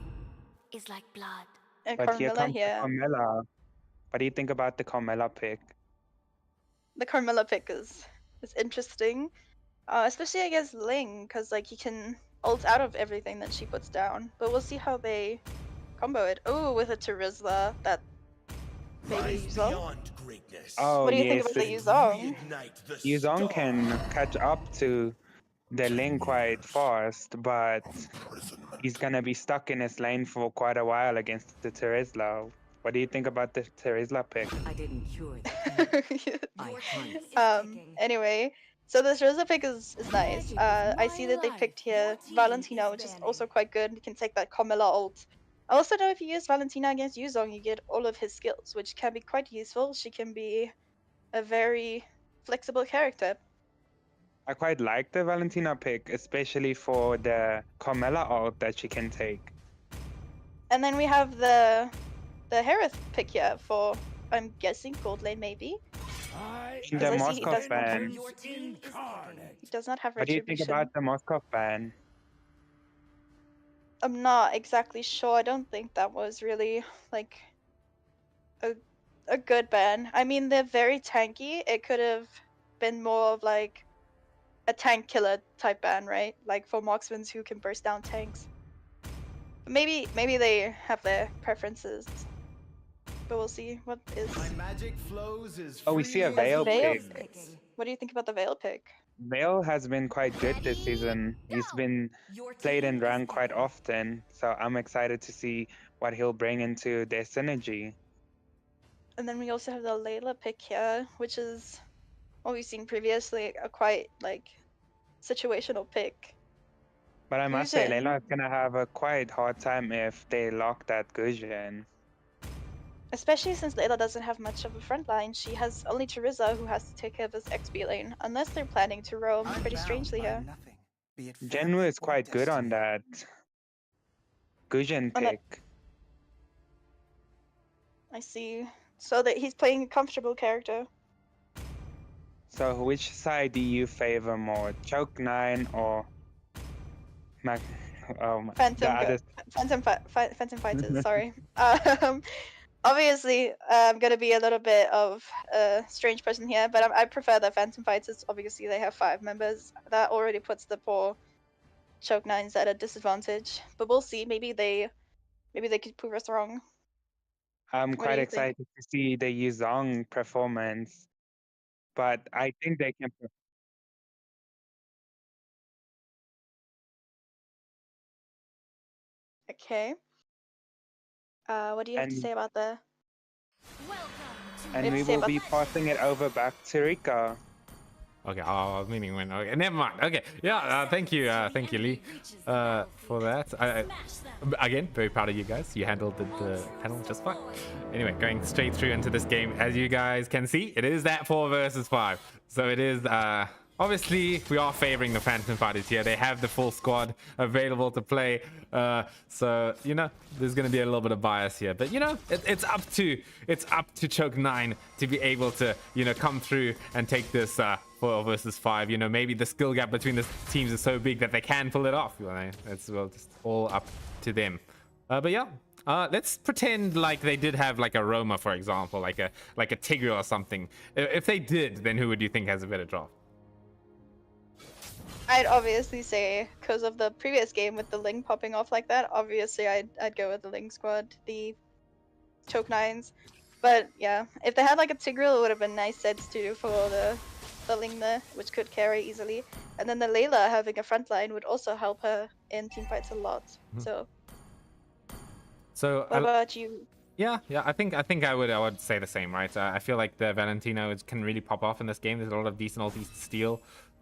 is like blood. And But here Carmilla comes the here. Carmilla. What do you think about the Carmilla pick? The Carmilla pick is interesting, especially against Ling, because like he can ult out of everything that she puts down. But we'll see how they combo it. Oh, with a Terizla that maybe Yuzong. Oh, What do you think yes. about the Yuzong? Yuzong can catch up to the Ling quite fast, but he's gonna be stuck in his lane for quite a while against the Terizla. What do you think about the Terizla pick? I didn't cure the pain. I hunt. Anyway, so this Rosa pick is nice. I see that they picked here Valentina, which is also quite good. You can take that Carmilla ult. I also know if you use Valentina against Yuzong, you get all of his skills, which can be quite useful. She can be a very flexible character. I quite like the Valentina pick, especially for the Carmilla ult that she can take. And then we have the Harith pick here for, I'm guessing, gold lane maybe. And the I see he Moskov does not have, ban. he does not have What do you think retribution. about the Moskov ban? I'm not exactly sure. I don't think that was really like a good ban. I mean, they're very tanky. It could have been more of like a tank killer type ban, right? Like for marksmen who can burst down tanks. Maybe they have their preferences, but we'll see what is. Oh, we see a Veil Veil pick. pick. What do you think about the Veil pick? Veil has been quite good this season. He's been played in rank quite often, so I'm excited to see what he'll bring into their synergy. And then we also have the Layla pick here, which is what we've seen previously, a quite like situational pick. But I must say, Fusion. Layla is gonna have a quite hard time if they lock that Gusion. Especially since Layla doesn't have much of a front line, she has only Terizla who has to take care of this XP lane, unless they're planning to roam pretty strangely here. Genwu is quite good on that Gusion On that- pick. I see. So that he's playing a comfortable character. So which side do you favor more, Choke 9 or Phantom Fighters, sorry. Obviously, I'm gonna be a little bit of a strange person here, but I prefer the Phantom Fighters. Obviously, they have 5 members. That already puts the poor Choke 9s at a disadvantage. But we'll see. Maybe they could prove us wrong. I'm What do quite you excited to see the Yuzong performance, but I think they can. Okay. What do you have to And- say about the? And Let's we see will about be passing it over back to Rika. Okay, I was meaning when. Okay, never mind. Okay, yeah, thank you, Lee, for that. Again, very proud of you guys. You handled the panel just fine. Anyway, going straight through into this game, as you guys can see, it is that 4 versus 5. So it is obviously we are favoring the Phantom Fighters here. They have the full squad available to play, so you know there's going to be a little bit of bias here. But you know it's up to Choke 9 to be able to come through and take this 4 versus 5. You know, maybe the skill gap between the teams is so big that they can pull it off. You know, it's just all up to them. But yeah. Let's pretend like they did have like a Roma, for example, like a Tigreal or something. If they did, then who would you think has a better draft? I'd obviously say, because of the previous game with the Ling popping off like that, obviously I'd go with the Ling squad, the Choke 9s. But yeah, if they had like a Tigreal, it would have been nice sets too for the Ling there, which could carry easily. And then the Layla having a front line would also help her in team fights a lot. So what about you? Yeah, I think I would say the same, right? I feel like the Valentino can really pop off in this game. There's a lot of decent ultis to steal.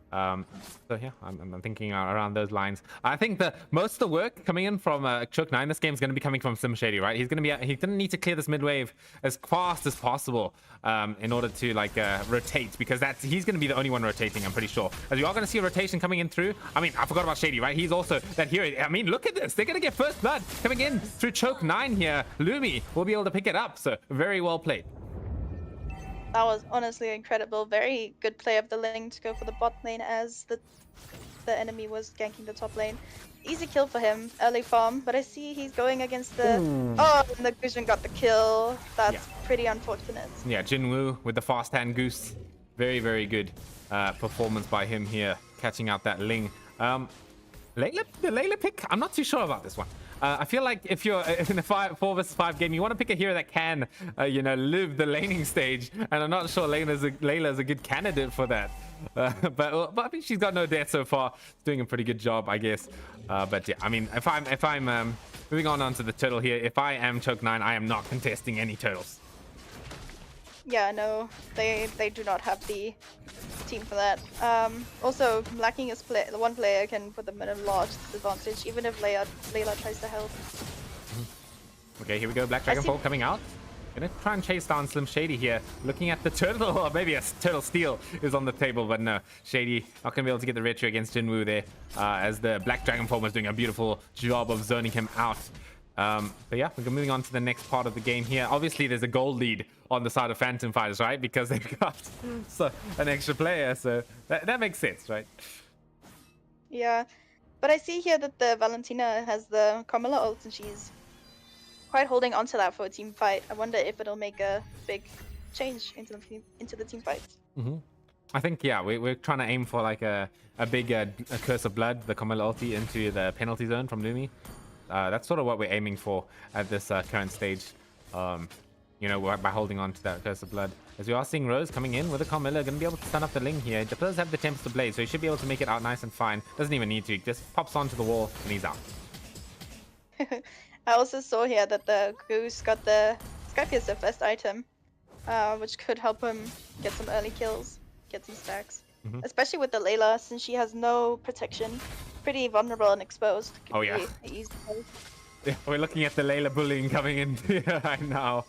So yeah, I'm thinking around those lines. I think most of the work coming in from Choke 9 this game is going to be coming from Slim Shady, right? He's going to need to clear this mid wave as fast as possible in order to like rotate, because he's going to be the only one rotating, I'm pretty sure. As we are going to see a rotation coming in through. I mean, I forgot about Shady, right? He's also that hero. I mean, look at this. They're going to get first blood coming in through Choke 9 here. Lumi will be able to pick it up. So very well played. That was honestly incredible. Very good play of the Ling to go for the bot lane as the enemy was ganking the top lane. Easy kill for him, early farm, but I see he's going against the... Oh, and the Gusion got the kill. That's pretty unfortunate. Yeah, Jinwoo with the fast hand goose. Very, very good performance by him here, catching out that Ling. The Layla pick, I'm not too sure about this one. I feel like if you're in a 4 versus 5 game, you want to pick a hero that can, live the laning stage. And I'm not sure Layla is a good candidate for that. But I think she's got no death so far. She's doing a pretty good job, I guess. But yeah, I mean, if I'm moving on to the turtle here, if I am Choke 9, I am not contesting any turtles. Yeah, no, they do not have the team for that. Also, lacking the one player can put them at a large disadvantage, even if Layla tries to help. Okay, here we go. Black Dragonfall coming out. Gonna try and chase down Slim Shady here. Looking at the turtle, or maybe a turtle steal is on the table, but no. Shady not gonna be able to get the retro against Jinwoo there, as the Black Dragonfall was doing a beautiful job of zoning him out. But yeah, we're moving on to the next part of the game here. Obviously, there's a gold lead on the side of Phantom Fighters, right? Because they've got an extra player, so that makes sense, right? Yeah, but I see here that the Valentina has the Carmilla ult, and she's quite holding onto that for a team fight. I wonder if it'll make a big change into the team fights. I think, yeah, we're trying to aim for like a big a Curse of Blood, the Carmilla ulti, into the penalty zone from Lumi. That's sort of what we're aiming for at this current stage, by holding on to that Curse of Blood. As we are seeing Rose coming in with a Carmilla, going to be able to stun up the Ling here. He does have the Tempest Blade, so he should be able to make it out nice and fine. Doesn't even need to. He just pops onto the wall and he's out. I also saw here that the Goose got the Skypiercer first item, which could help him get some early kills, get some stacks. Especially with the Layla, since she has no protection. Pretty vulnerable and exposed. Oh yeah. Yeah, we're looking at the Layla bullying coming in right now.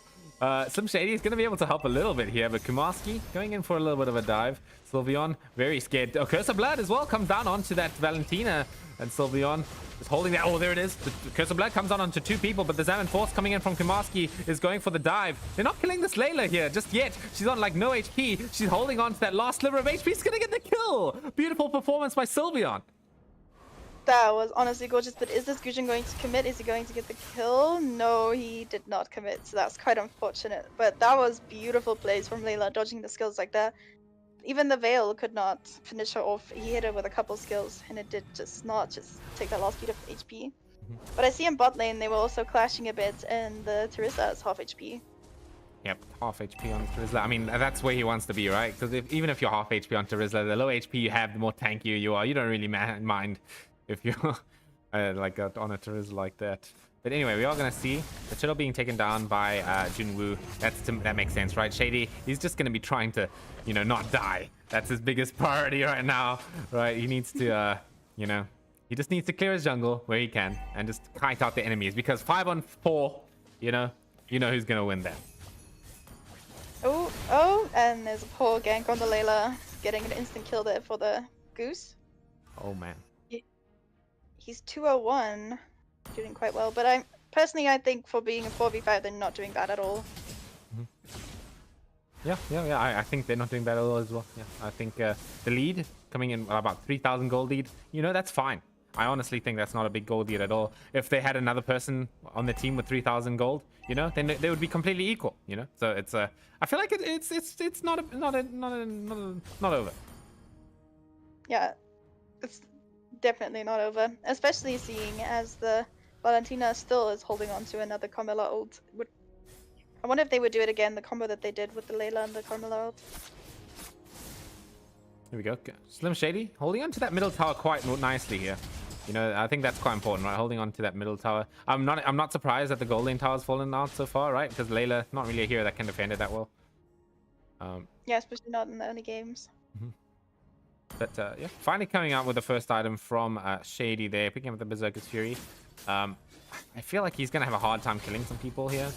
Slim Shady is going to be able to help a little bit here, but Kumarski going in for a little bit of a dive. Sylveon very scared. Oh, Curse of Blood as well comes down onto that Valentina, and Sylveon is holding that. Oh, there it is. The Curse of Blood comes down onto 2 people, but the Zaman Force coming in from Kumarski is going for the dive. They're not killing this Layla here just yet. She's on like no HP. She's holding on to that last sliver of HP. She's going to get the kill. Beautiful performance by Sylveon. That was honestly gorgeous, but is this Gusion going to commit? Is he going to get the kill? No, he did not commit, so that's quite unfortunate. But that was beautiful plays from Layla, dodging the skills like that. Even the Veil could not finish her off. He hit her with a couple skills, and it did not take that last beat of HP. But I see in bot lane, they were also clashing a bit, and the Teresa is half HP. Yep, half HP on Terizla. I mean, that's where he wants to be, right? Because even if you're half HP on Terizla, the low HP you have, the more tankier you are. You don't really mind if you're on a Terizla like that. But anyway, we are going to see the turtle being taken down by Jinwoo. That makes sense, right? Shady, he's just going to be trying to, not die. That's his biggest priority right now, right? He needs to, he just needs to clear his jungle where he can and just kite out the enemies. Because 5 on 4, you know who's going to win that. Oh, and there's a poor gank on the Layla. getting an instant kill there for the Goose. Oh man. He's 201, doing quite well. But I think for being a 4v5, they're not doing bad at all. Yeah. I think they're not doing bad at all as well. Yeah, I think the lead coming in about 3,000 gold lead. You know, that's fine. I honestly think that's not a big gold lead at all. If they had another person on the team with 3,000 gold, you know, then they would be completely equal. You know, so it's I feel like it's not over. Yeah, it's definitely not over. Especially seeing as the Valentina still is holding on to another Carmilla ult. I wonder if they would do it again, the combo that they did with the Layla and the Carmilla ult. Here we go. Slim Shady holding on to that middle tower quite nicely here. You know, I think that's quite important, right? Holding on to that middle tower. I'm not surprised that the gold lane tower's fallen out so far, right? Because Layla, not really a hero that can defend it that well. Yeah, especially not in the early games. But yeah, finally coming out with the first item from Shady there, picking up the Berserker's Fury. I feel like he's gonna have a hard time killing some people here.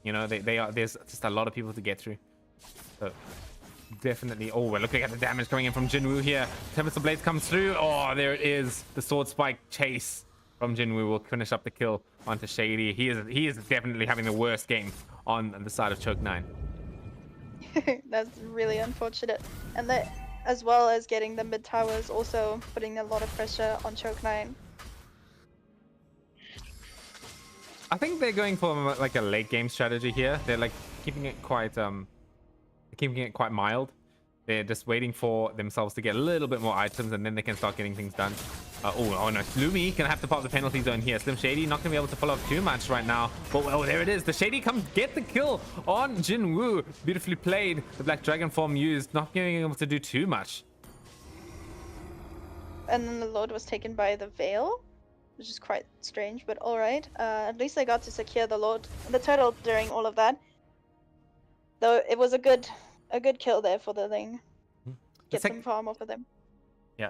You know, there's just a lot of people to get through. So definitely. Oh, we're looking at the damage coming in from Jinwoo here. Tempest of Blades comes through. Oh, there it is. The sword spike chase from Jinwoo will finish up the kill onto Shady. He is definitely having the worst game on the side of Choke 9. That's really unfortunate. And that, as well as getting the mid towers, also putting a lot of pressure on Choke 9. I think they're going for like a late game strategy here. They're like keeping it quite mild. They're just waiting for themselves to get a little bit more items, and then they can start getting things done. Oh no, Lumi gonna have to pop the penalty zone here. Slim Shady not gonna be able to follow up too much right now. But oh, there it is. The Shady comes get the kill on Jinwoo. Beautifully played. The Black Dragon form used, not being able to do too much. And then the Lord was taken by the Veil, which is quite strange, but alright. At least they got to secure the Lord, the turtle during all of that. Though it was a good kill there for the thing. Get some farm off of them. Yeah.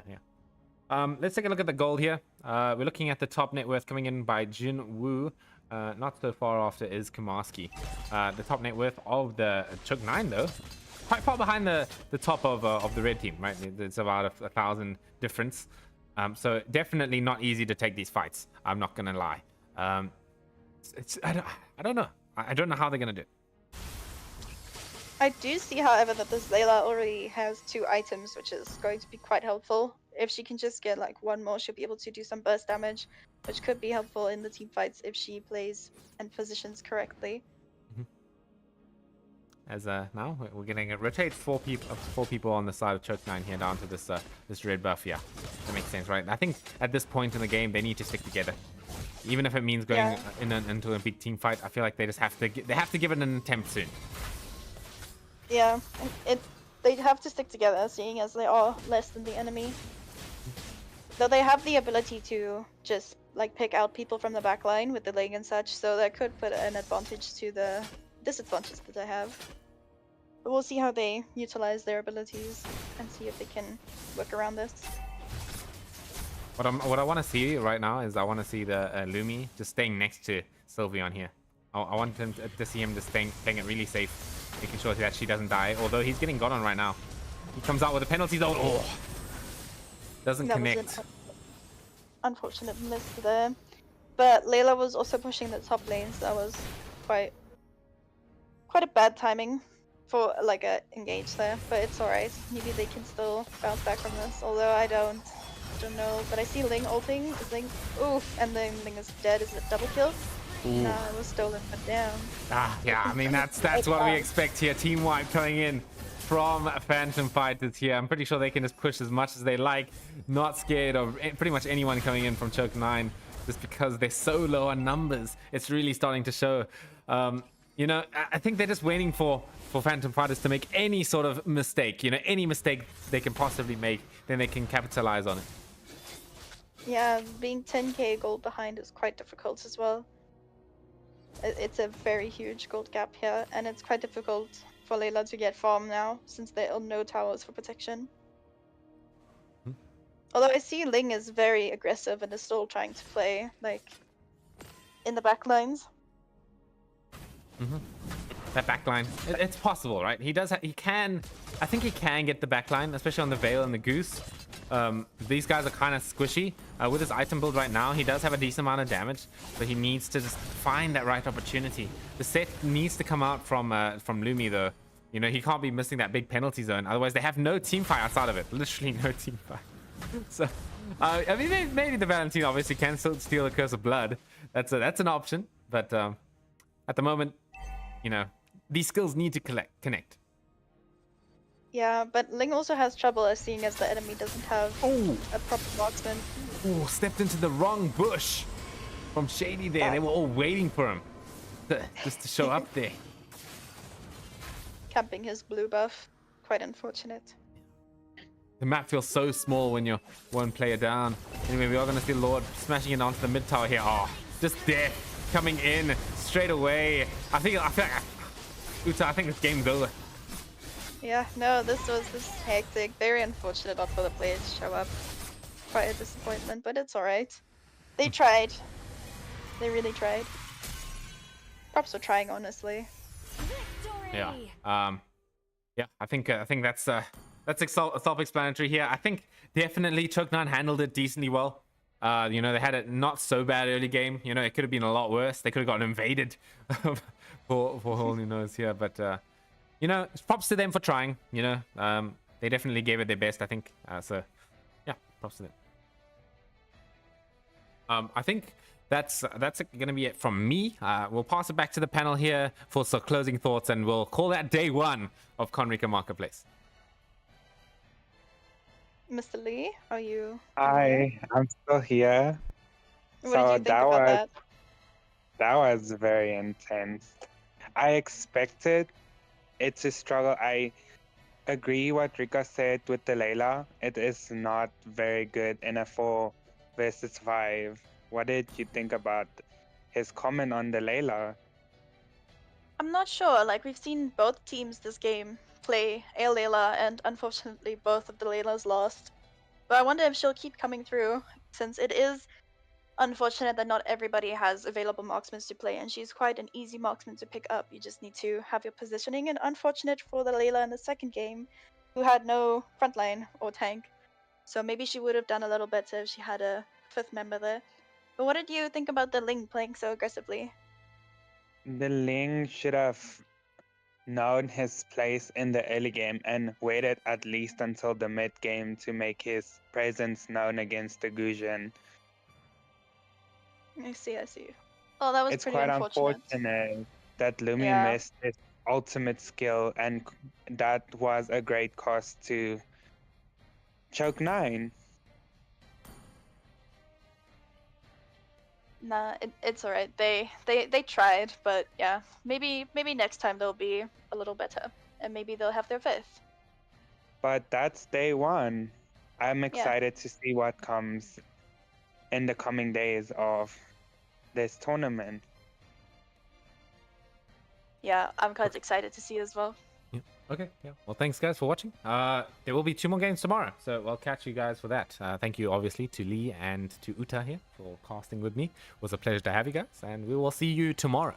Let's take a look at the gold here. We're looking at the top net worth coming in by Jinwoo. Not so far after is Kumarski. The top net worth of the Choke 9 though, quite far behind the top of the red team, right? It's about 1,000 difference. So definitely not easy to take these fights. I'm not gonna lie. I don't know. I don't know how they're gonna do it. I do see, however, that this Layla already has 2 items, which is going to be quite helpful. If she can just get like 1 more, she'll be able to do some burst damage, which could be helpful in the team fights if she plays and positions correctly. As now we're getting a rotate 4 people on the side of Choke 9 here down to this this red buff. Yeah, that makes sense, right? I think at this point in the game they need to stick together, even if it means going into a big team fight. I feel like they just have to give it an attempt soon. Yeah, they have to stick together, seeing as they are less than the enemy. Though they have the ability to just like pick out people from the back line with the leg and such, so that could put an advantage to the disadvantages that they have. But we'll see how they utilize their abilities and see if they can work around this. What I want to see right now is I want to see the Lumi just staying next to Sylveon here. I want him to see him just playing it really safe, making sure that she doesn't die. Although he's getting got on right now. He comes out with a penalty zone. Oh, doesn't connect. Was an unfortunate miss there. But Layla was also pushing the top lane, so that was quite a bad timing for like a engage there. But it's alright. Maybe they can still bounce back from this. Although I don't know. But I see Ling ulting. Is Ling? Ooh, and then Ling is dead. Is it double kill? No, it was stolen but down. Yeah, I mean that's what we expect here. Team wipe coming in from Phantom Fighters here. I'm pretty sure they can just push as much as they like, not scared of pretty much anyone coming in from Choke 9, just because they're so low on numbers. It's really starting to show. You know, I think they're just waiting for Phantom Fighters to make any sort of mistake. You know, any mistake they can possibly make, then they can capitalize on it. Yeah, being 10k gold behind is quite difficult as well. It's a very huge gold gap here, and it's quite difficult for Layla to get farm now, since there are no towers for protection. Although I see Ling is very aggressive and is still trying to play, like, in the back lines. that backline. It's possible, right? He does. He can. I think he can get the backline, especially on the Veil and the Goose. These guys are kind of squishy. With his item build right now, he does have a decent amount of damage, but he needs to just find that right opportunity. The set needs to come out from Lumi though. You know, he can't be missing that big penalty zone. Otherwise, they have no team fight outside of it. Literally no team fight. So, I mean, maybe the Valentine obviously can still steal the Curse of Blood. That's an option. But at the moment, you know, these skills need to connect. Yeah, but Ling also has trouble as seeing as the enemy doesn't have Oh, a proper marksman. oh, stepped into the wrong bush from Shady there. They were all waiting for him just to show up there. Camping his blue buff. Quite unfortunate. The map feels so small when you're one player down. Anyway, we are going to see Lord smashing it onto the mid tower here. Oh, just death coming in straight away. I feel like Uta, I think this game's over. Yeah, no, this was hectic. Very unfortunate not for the players to show up. Quite a disappointment, but it's alright. They tried. They really tried. Props for trying, honestly. Yeah. Yeah, I think that's self-explanatory here. I think definitely Choke9 handled it decently well. You know, they had a not so bad early game. You know, it could have been a lot worse. They could have gotten invaded for all who knows here. But you know, props to them for trying. You know, they definitely gave it their best, I think. So yeah, props to them. I think that's gonna be it from me. We'll pass it back to the panel here for some closing thoughts, and we'll call that day one of Kon-Rikka Marketplace. Mr. Lee, are you? Hi, I'm still here. What did you think about that? That was very intense. I expected it to struggle. I agree what Rika said with the Layla. It is not very good in a 4 versus 5. What did you think about his comment on the Layla? I'm not sure. Like, we've seen both teams this game play a Layla, and unfortunately both of the Laylas lost. But I wonder if she'll keep coming through, since it is unfortunate that not everybody has available marksmen to play, and she's quite an easy marksman to pick up. You just need to have your positioning, and unfortunate for the Layla in the second game, who had no frontline or tank. So maybe she would have done a little better if she had a 5th member there. But what did you think about the Ling playing so aggressively? The Ling should have known his place in the early game and waited at least until the mid game to make his presence known against the Gusion. I see. Oh, that was It's pretty quite unfortunate. that Lumi missed his ultimate skill, and that was a great cost to Choke9. Nah, it's alright. They tried, but yeah, maybe next time they'll be a little better, and maybe they'll have their 5th. But that's day one. I'm excited to see what comes in the coming days of this tournament. Yeah, I'm quite excited to see as well. Yeah. Okay. Yeah. Well, thanks guys for watching. There will be 2 more games tomorrow, so I'll catch you guys for that. Thank you obviously to Lee and to Uta here for casting with me. It was a pleasure to have you guys, and we will see you tomorrow.